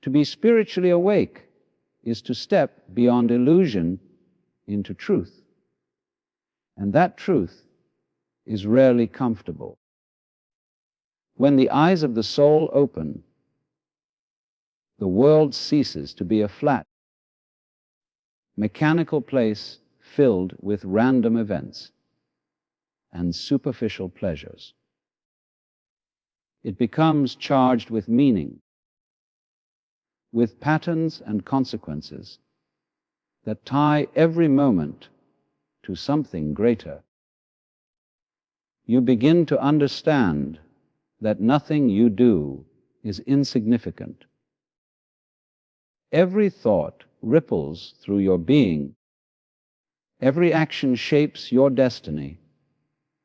To be spiritually awake is to step beyond illusion into truth. And that truth is rarely comfortable. When the eyes of the soul open, the world ceases to be a flat, mechanical place filled with random events and superficial pleasures. It becomes charged with meaning, with patterns and consequences that tie every moment to something greater. You begin to understand that nothing you do is insignificant. Every thought ripples through your being, every action shapes your destiny,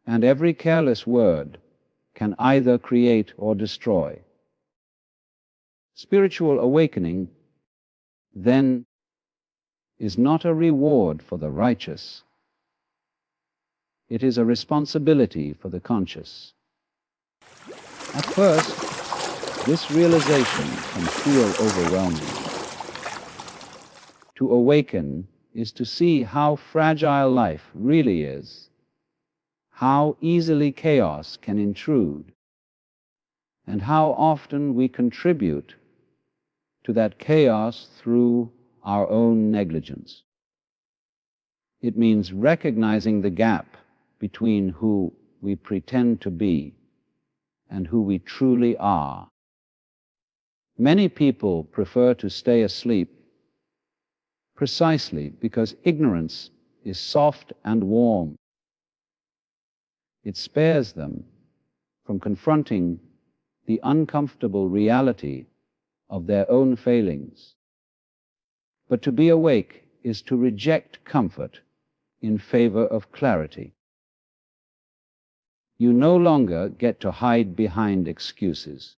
and every careless word can either create or destroy. Spiritual awakening, then, is not a reward for the righteous. It is a responsibility for the conscious. At first, this realization can feel overwhelming. To awaken is to see how fragile life really is, how easily chaos can intrude, and how often we contribute to that chaos through our own negligence. It means recognizing the gap between who we pretend to be and who we truly are. Many people prefer to stay asleep precisely because ignorance is soft and warm. It spares them from confronting the uncomfortable reality of their own failings. But to be awake is to reject comfort in favor of clarity. You no longer get to hide behind excuses.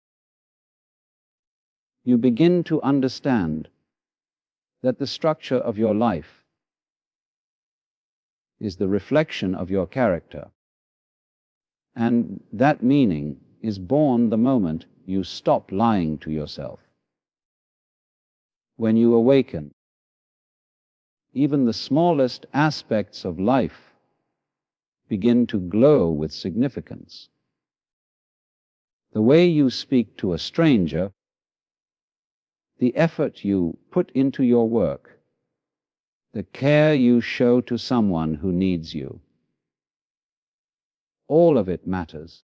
You begin to understand that the structure of your life is the reflection of your character, and that meaning is born the moment you stop lying to yourself. When you awaken, even the smallest aspects of life begin to glow with significance. The way you speak to a stranger, the effort you put into your work, the care you show to someone who needs you, all of it matters.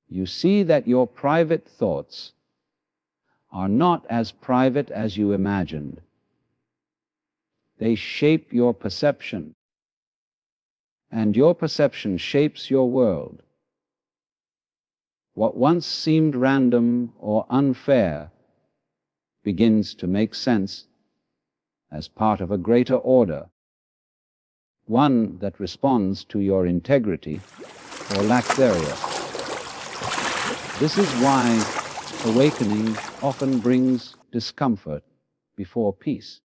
You see that your private thoughts are not as private as you imagined. They shape your perception, and your perception shapes your world. What once seemed random or unfair begins to make sense as part of a greater order, one that responds to your integrity or lack thereof. This is why awakening often brings discomfort before peace.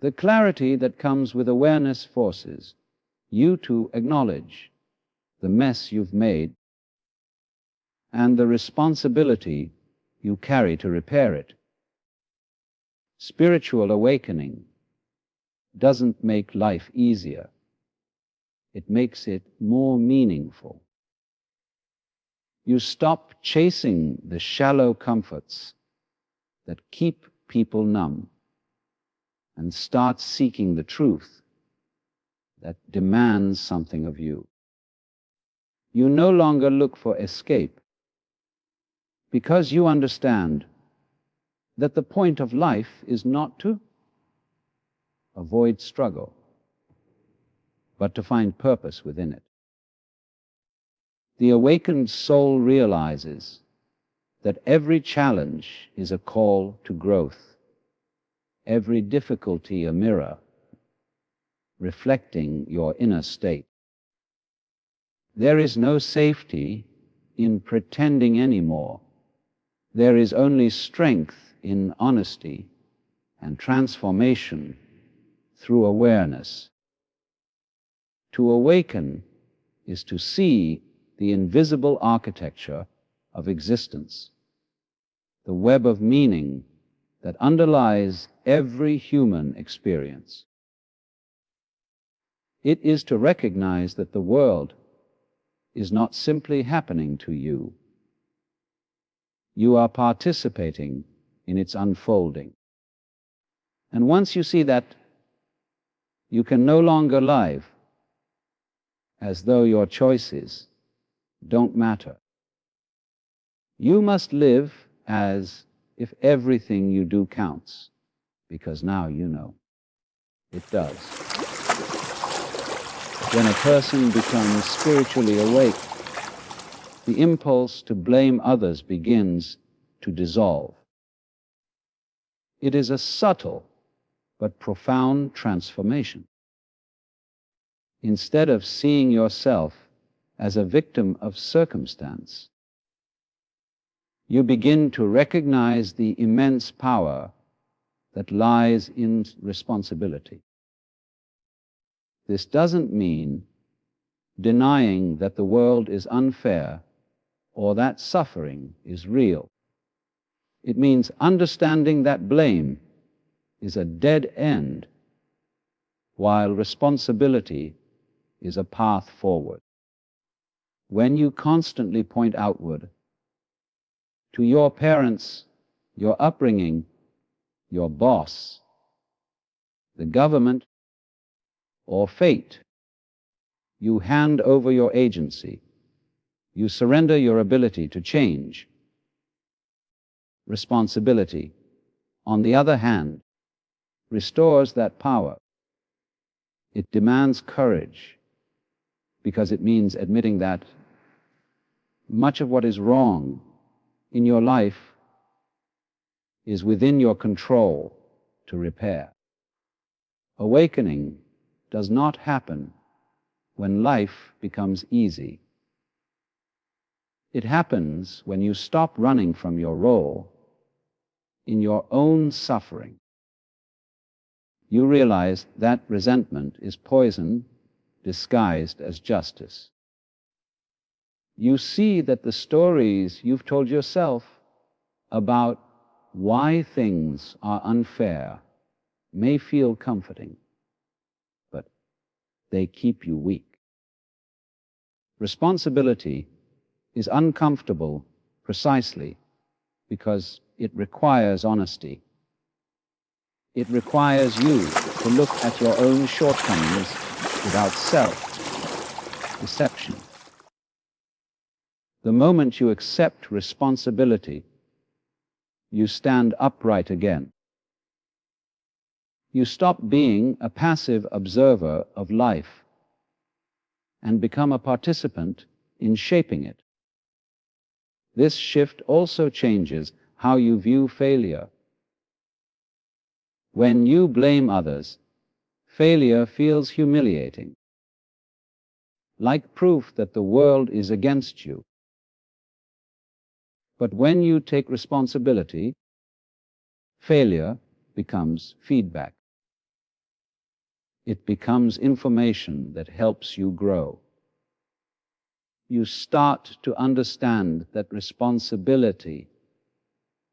The clarity that comes with awareness forces you to acknowledge the mess you've made and the responsibility you carry to repair it. Spiritual awakening doesn't make life easier. It makes it more meaningful. You stop chasing the shallow comforts that keep people numb and start seeking the truth that demands something of you. You no longer look for escape because you understand that the point of life is not to avoid struggle, but to find purpose within it. The awakened soul realizes that every challenge is a call to growth, every difficulty a mirror, reflecting your inner state. There is no safety in pretending anymore. There is only strength in honesty and transformation through awareness. To awaken is to see the invisible architecture of existence, the web of meaning that underlies every human experience. It is to recognize that the world is not simply happening to you. You are participating in its unfolding. And once you see that, you can no longer live as though your choices don't matter. You must live as if everything you do counts, because now you know it does. When a person becomes spiritually awake, the impulse to blame others begins to dissolve. It is a subtle but profound transformation. Instead of seeing yourself as a victim of circumstance, you begin to recognize the immense power that lies in responsibility. This doesn't mean denying that the world is unfair or that suffering is real. It means understanding that blame is a dead end, while responsibility is a path forward. When you constantly point outward, to your parents, your upbringing, your boss, the government, or fate, you hand over your agency. You surrender your ability to change. Responsibility, on the other hand, restores that power. It demands courage, because it means admitting that much of what is wrong in your life is within your control to repair. Awakening does not happen when life becomes easy. It happens when you stop running from your role in your own suffering. You realize that resentment is poison disguised as justice. You see that the stories you've told yourself about why things are unfair may feel comforting, but they keep you weak. Responsibility is uncomfortable precisely because it requires honesty. It requires you to look at your own shortcomings without self-deception. The moment you accept responsibility, you stand upright again. You stop being a passive observer of life and become a participant in shaping it. This shift also changes how you view failure. When you blame others, failure feels humiliating, like proof that the world is against you. But when you take responsibility, failure becomes feedback. It becomes information that helps you grow. You start to understand that responsibility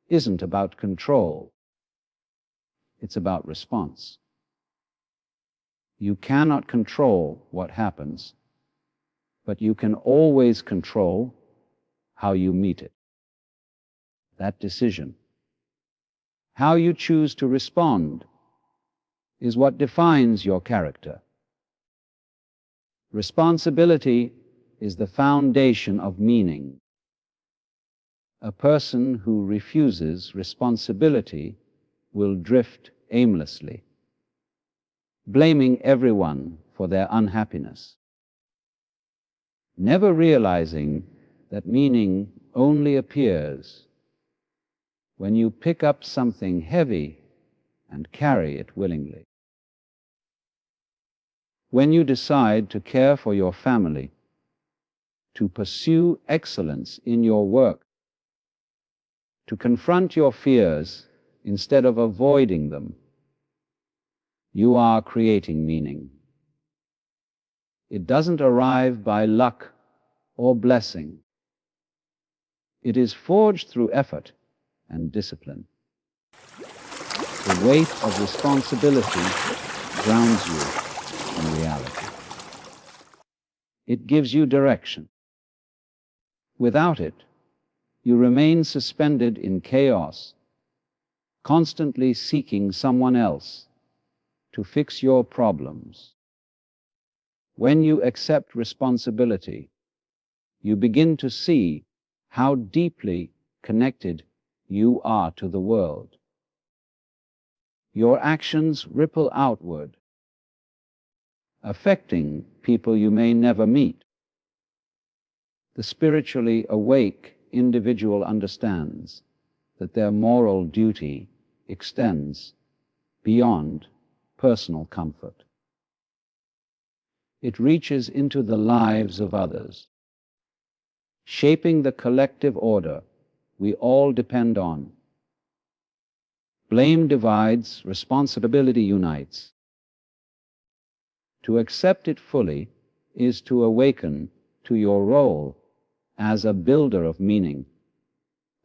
isn't about control. It's about response. You cannot control what happens, but you can always control how you meet it. That decision, how you choose to respond, is what defines your character. Responsibility is the foundation of meaning. A person who refuses responsibility will drift aimlessly, blaming everyone for their unhappiness, never realizing that meaning only appears when you pick up something heavy and carry it willingly. When you decide to care for your family, to pursue excellence in your work, to confront your fears instead of avoiding them, you are creating meaning. It doesn't arrive by luck or blessing. It is forged through effort and discipline. The weight of responsibility grounds you in reality. It gives you direction. Without it, you remain suspended in chaos, constantly seeking someone else to fix your problems. When you accept responsibility, you begin to see how deeply connected you are to the world. Your actions ripple outward, affecting people you may never meet. The spiritually awake individual understands that their moral duty extends beyond personal comfort. It reaches into the lives of others, shaping the collective order we all depend on. Blame divides, responsibility unites. To accept it fully is to awaken to your role as a builder of meaning,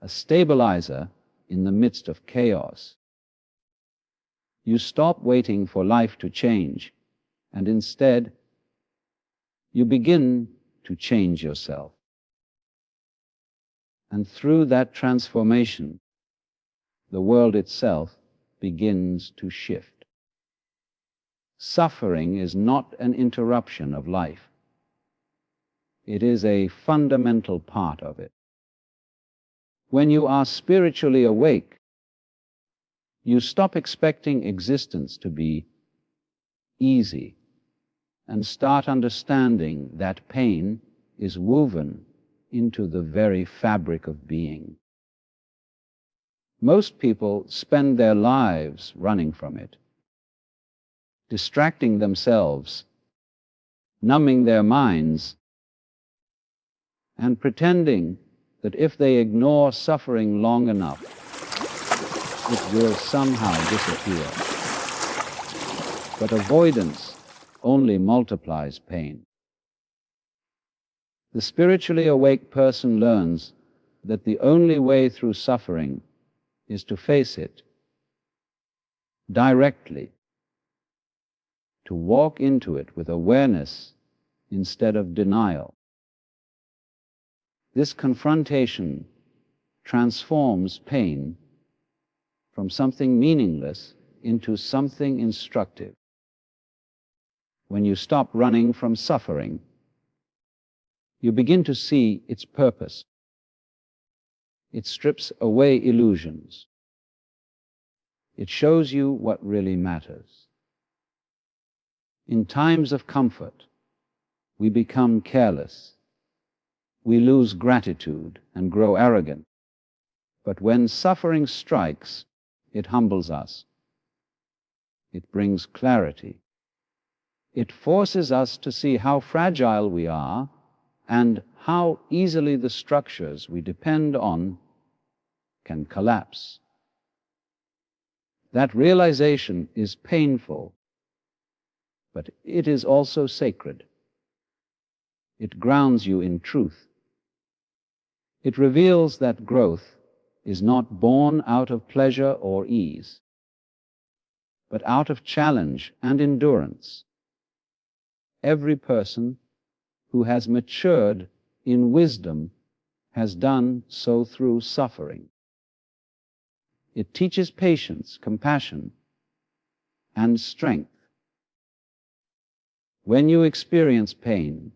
a stabilizer in the midst of chaos. You stop waiting for life to change, and instead, you begin to change yourself. And through that transformation, the world itself begins to shift. Suffering is not an interruption of life. It is a fundamental part of it. When you are spiritually awake, you stop expecting existence to be easy and start understanding that pain is woven into the very fabric of being. Most people spend their lives running from it, distracting themselves, numbing their minds, and pretending that if they ignore suffering long enough, it will somehow disappear. But avoidance only multiplies pain. The spiritually awake person learns that the only way through suffering is to face it directly, to walk into it with awareness instead of denial. This confrontation transforms pain from something meaningless into something instructive. When you stop running from suffering, you begin to see its purpose. It strips away illusions. It shows you what really matters. In times of comfort, we become careless. We lose gratitude and grow arrogant. But when suffering strikes, it humbles us. It brings clarity. It forces us to see how fragile we are and how easily the structures we depend on can collapse. That realization is painful, but it is also sacred. It grounds you in truth. It reveals that growth is not born out of pleasure or ease, but out of challenge and endurance. Every person who has matured in wisdom has done so through suffering. It teaches patience, compassion, and strength. When you experience pain,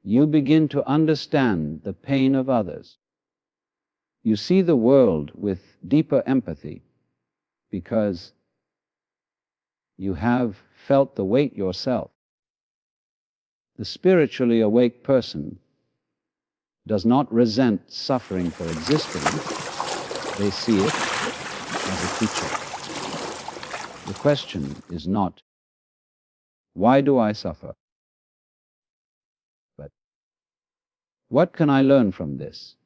you begin to understand the pain of others. You see the world with deeper empathy because you have felt the weight yourself. The spiritually awake person does not resent suffering for existing. They see it as a teacher. The question is not, why do I suffer? But what can I learn from this?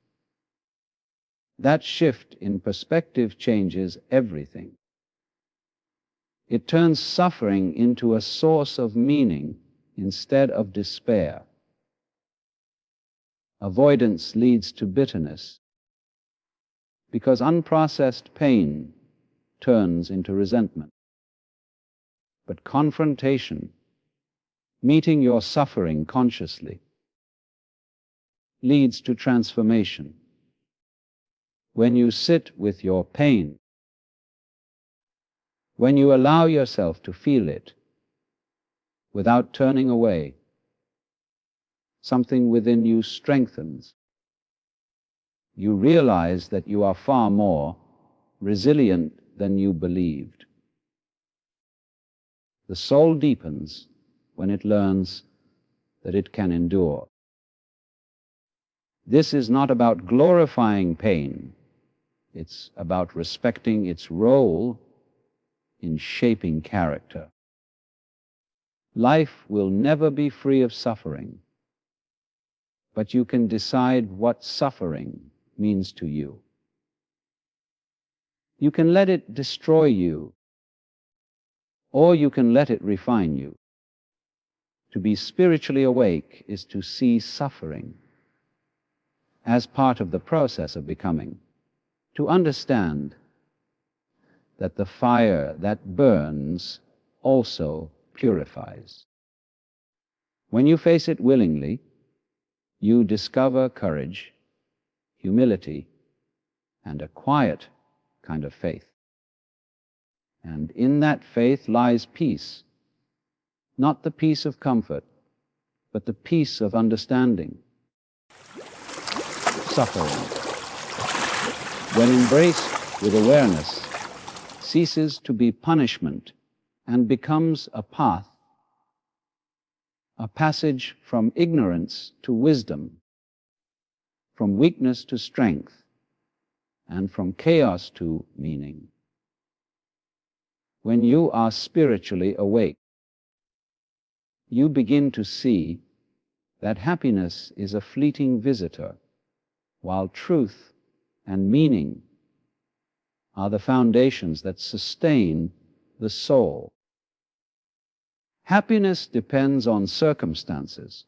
That shift in perspective changes everything. It turns suffering into a source of meaning instead of despair. Avoidance leads to bitterness, because unprocessed pain turns into resentment. But confrontation, meeting your suffering consciously, leads to transformation. When you sit with your pain, when you allow yourself to feel it without turning away, something within you strengthens. You realize that you are far more resilient than you believed. The soul deepens when it learns that it can endure. This is not about glorifying pain. It's about respecting its role in shaping character. Life will never be free of suffering, but you can decide what suffering means to you. You can let it destroy you, or you can let it refine you. To be spiritually awake is to see suffering as part of the process of becoming, to understand that the fire that burns also purifies. When you face it willingly, you discover courage, humility, and a quiet kind of faith. And in that faith lies peace, not the peace of comfort, but the peace of understanding. Suffering, when embraced with awareness, ceases to be punishment and becomes a path, a passage from ignorance to wisdom, from weakness to strength, and from chaos to meaning. When you are spiritually awake, you begin to see that happiness is a fleeting visitor, while truth and meaning are the foundations that sustain the soul. Happiness depends on circumstances,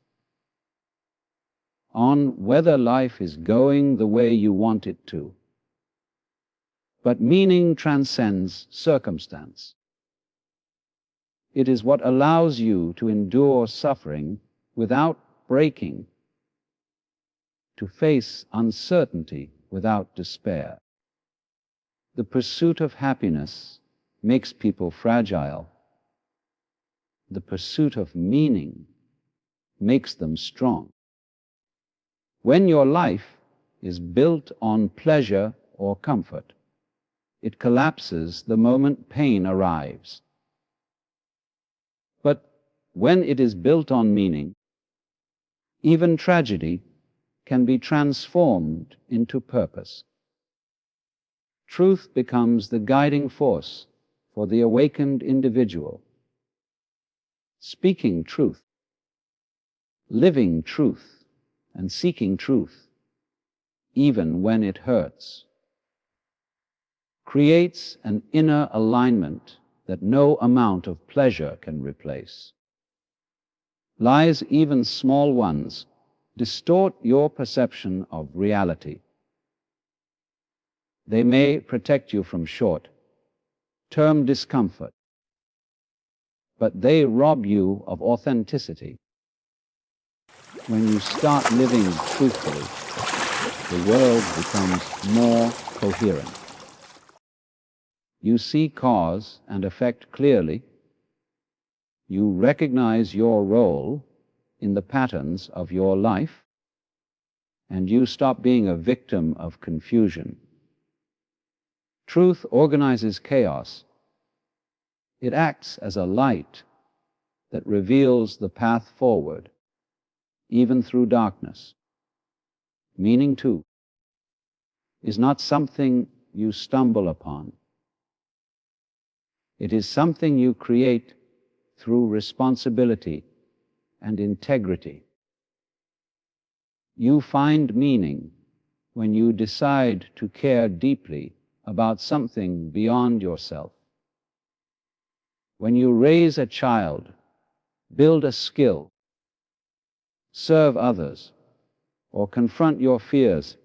on whether life is going the way you want it to. But meaning transcends circumstance. It is what allows you to endure suffering without breaking, to face uncertainty without despair. The pursuit of happiness makes people fragile. The pursuit of meaning makes them strong. When your life is built on pleasure or comfort, it collapses the moment pain arrives. But when it is built on meaning, even tragedy can be transformed into purpose. Truth becomes the guiding force for the awakened individual. Speaking truth, living truth, and seeking truth, even when it hurts, creates an inner alignment that no amount of pleasure can replace. Lies, even small ones, distort your perception of reality. They may protect you from short-term discomfort, but they rob you of authenticity. When you start living truthfully, the world becomes more coherent. You see cause and effect clearly. You recognize your role in the patterns of your life, and you stop being a victim of confusion. Truth organizes chaos. It acts as a light that reveals the path forward, even through darkness. Meaning, too, is not something you stumble upon. It is something you create through responsibility and integrity. You find meaning when you decide to care deeply about something beyond yourself. When you raise a child, build a skill, serve others, or confront your fears